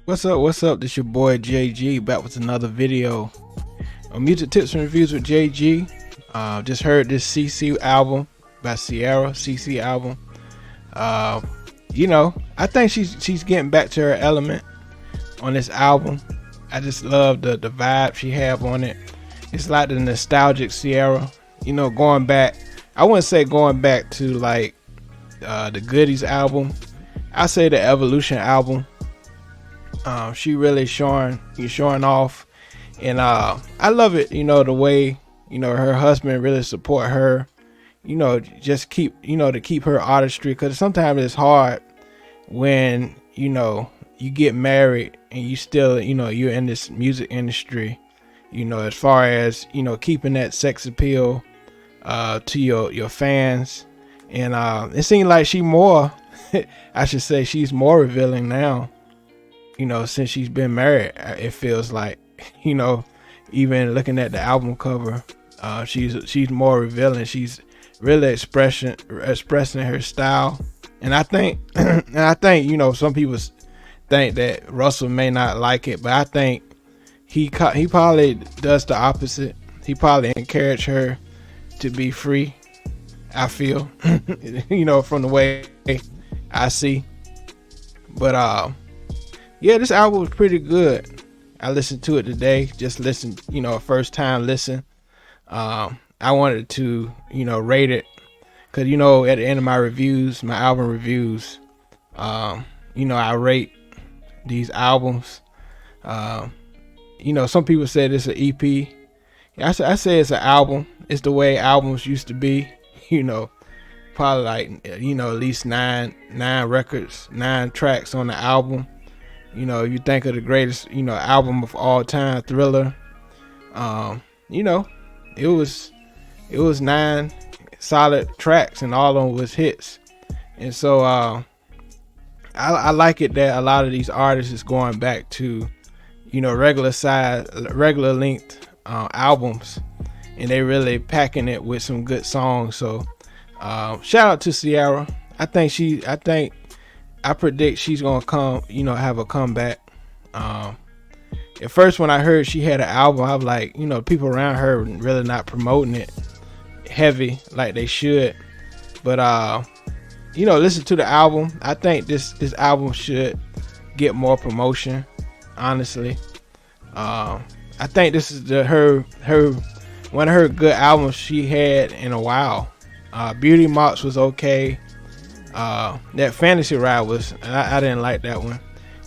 What's up? What's up? This your boy JG back with another video on music tips and reviews with JG. Just heard this CiCi album by Ciara CiCi album. I think she's getting back to her element on this album. I just love the vibe she have on it. It's like the nostalgic Ciara. Going back. I wouldn't say going back to like the Goodies album. I say the Evolution album. She really showing off, and I love it. The way her husband really support her. Just to keep her artistry, because sometimes it's hard when you get married and you still you're in this music industry. As far as keeping that sex appeal to your fans, and it seems like she more I should say she's more revealing now. Since she's been married, it feels like, even looking at the album cover, she's more revealing. She's really expressing her style, and I think, some people think that Russell may not like it, but I think he probably does the opposite. He probably encourage her to be free. I feel, from the way I see, but yeah, this album was pretty good. I listened to it today. Just listened, a first time listen. I wanted to, rate it, because at the end of my reviews, my album reviews, I rate these albums. Some people said it's an EP. I say it's an album. It's the way albums used to be. Probably like at least nine records, 9 tracks on the album. You think of the greatest, album of all time, Thriller. It was 9 solid tracks, and all of them was hits. And so I like it that a lot of these artists is going back to, regular length albums, and they really packing it with some good songs. So shout out to Ciara. I predict she's gonna come, have a comeback. At first, when I heard she had an album, I was like, people around her really not promoting it heavy like they should. But listen to the album. I think this album should get more promotion. Honestly, I think this is her one of her good albums she had in a while. Beauty Marks was okay. That Fantasy Ride was, I didn't like that one.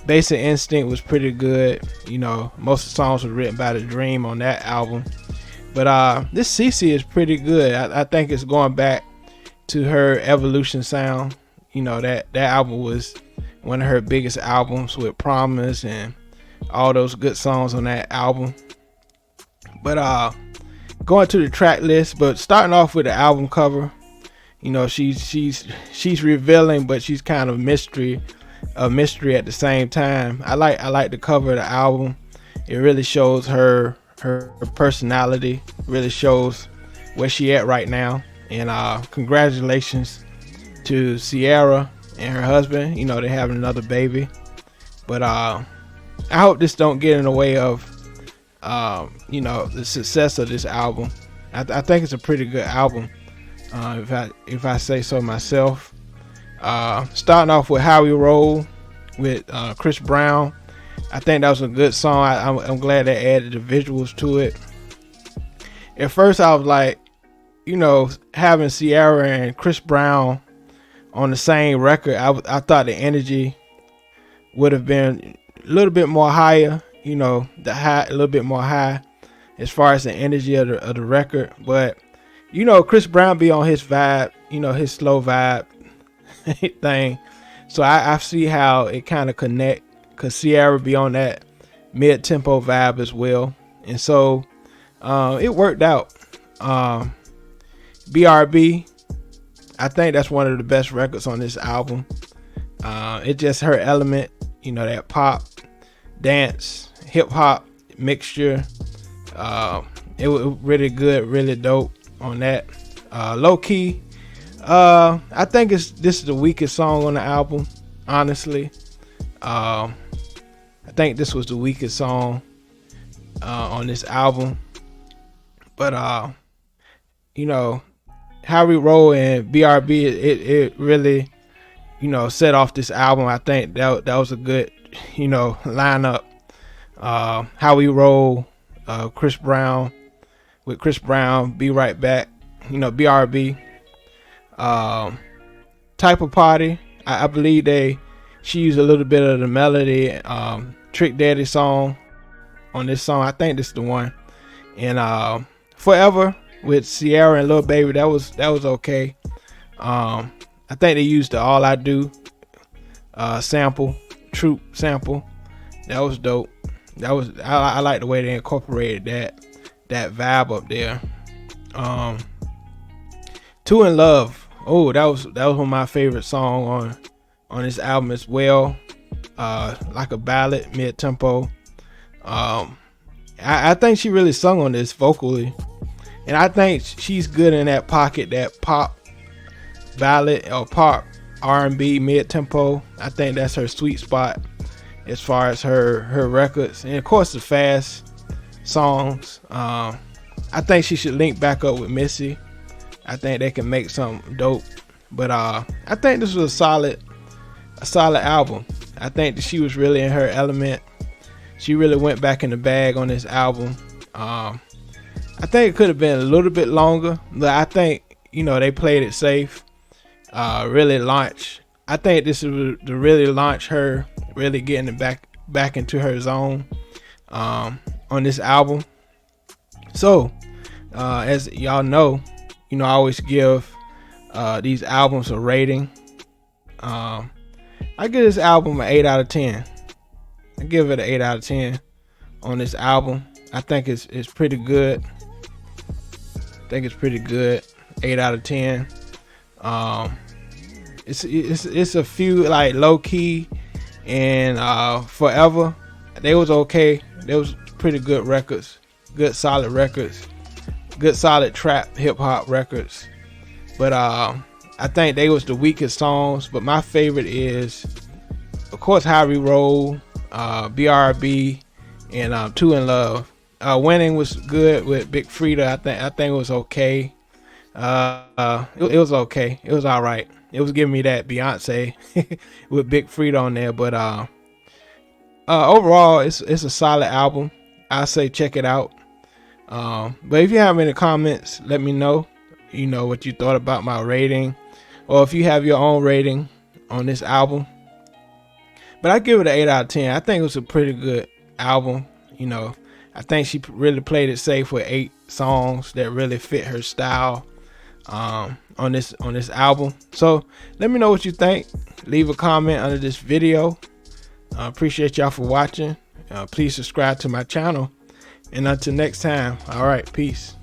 Basic Instinct was pretty good. Most of the songs were written by The Dream on that album. But this CiCi is pretty good. I think it's going back to her Evolution sound. That album was one of her biggest albums, with Promise and all those good songs on that album. But going to the track list, but starting off with the album cover. She's revealing, but she's kind of a mystery at the same time. I like the cover of the album. It really shows her personality, really shows where she at right now. And congratulations to Ciara and her husband. They having another baby. But I hope this don't get in the way of the success of this album. I think it's a pretty good album. If I say so myself. Starting off with How We Roll with Chris Brown. I think that was a good song. I'm glad they added the visuals to it. At first I was like, having Ciara and Chris Brown on the same record, I thought the energy would have been a little bit more higher, a little bit more high as far as the energy of the record. But Chris Brown be on his vibe, his slow vibe thing. So I see how it kind of connect, because Ciara be on that mid-tempo vibe as well. And so it worked out. BRB, I think that's one of the best records on this album. It's just her element, that pop, dance, hip-hop mixture. It was really good, really dope on that. Low Key, I think this is the weakest song on the album, honestly. I I think this was the weakest song on this album. But you know, How We Roll and BRB, it really, set off this album. I think that was a good, lineup. How We Roll, Chris Brown, Be Right Back, BRB. Type of Party, I believe she used a little bit of the melody, Trick Daddy song on this song. I think this is the one. And Forever with Ciara and Lil Baby, that was okay. I think they used the All I Do sample, Troop sample. That was dope. I like the way they incorporated that vibe up there. Two in Love. Oh, that was one of my favorite songs on this album as well. Like a ballad, mid tempo. I think she really sung on this vocally, and I think she's good in that pocket, that pop ballad or pop R&B mid tempo. I think that's her sweet spot as far as her records, and of course the fast songs. I think she should link back up with Missy. I think they can make something dope. But I think this was a solid album. I think that she was really in her element. She really went back in the bag on this album. I think it could have been a little bit longer, but I think they played it safe. Really launch. I think this is to really launch her, really getting it back into her zone on this album. So as y'all know, I always give these albums a rating. I give this album an 8 out of 10. I give it an 8 out of 10 on this album. I think it's pretty good. 8 out of 10. It's a few like Low Key and Forever. They was okay. They was pretty good records. Good solid records. Good solid trap hip hop records. But I think they was the weakest songs. But my favorite is, of course, How We Roll, BRB, and Two in Love. Winning was good with Big Frida. I think it was okay. It was okay. It was all right. It was giving me that Beyonce with Big Frida on there. But overall, it's a solid album. I say check it out. But if you have any comments, let me know. What you thought about my rating, or if you have your own rating on this album. But I give it an 8 out of 10. I think it was a pretty good album. I think she really played it safe with 8 songs that really fit her style on this album. So let me know what you think. Leave a comment under this video. I appreciate y'all for watching. Please subscribe to my channel. And until next time, all right, peace.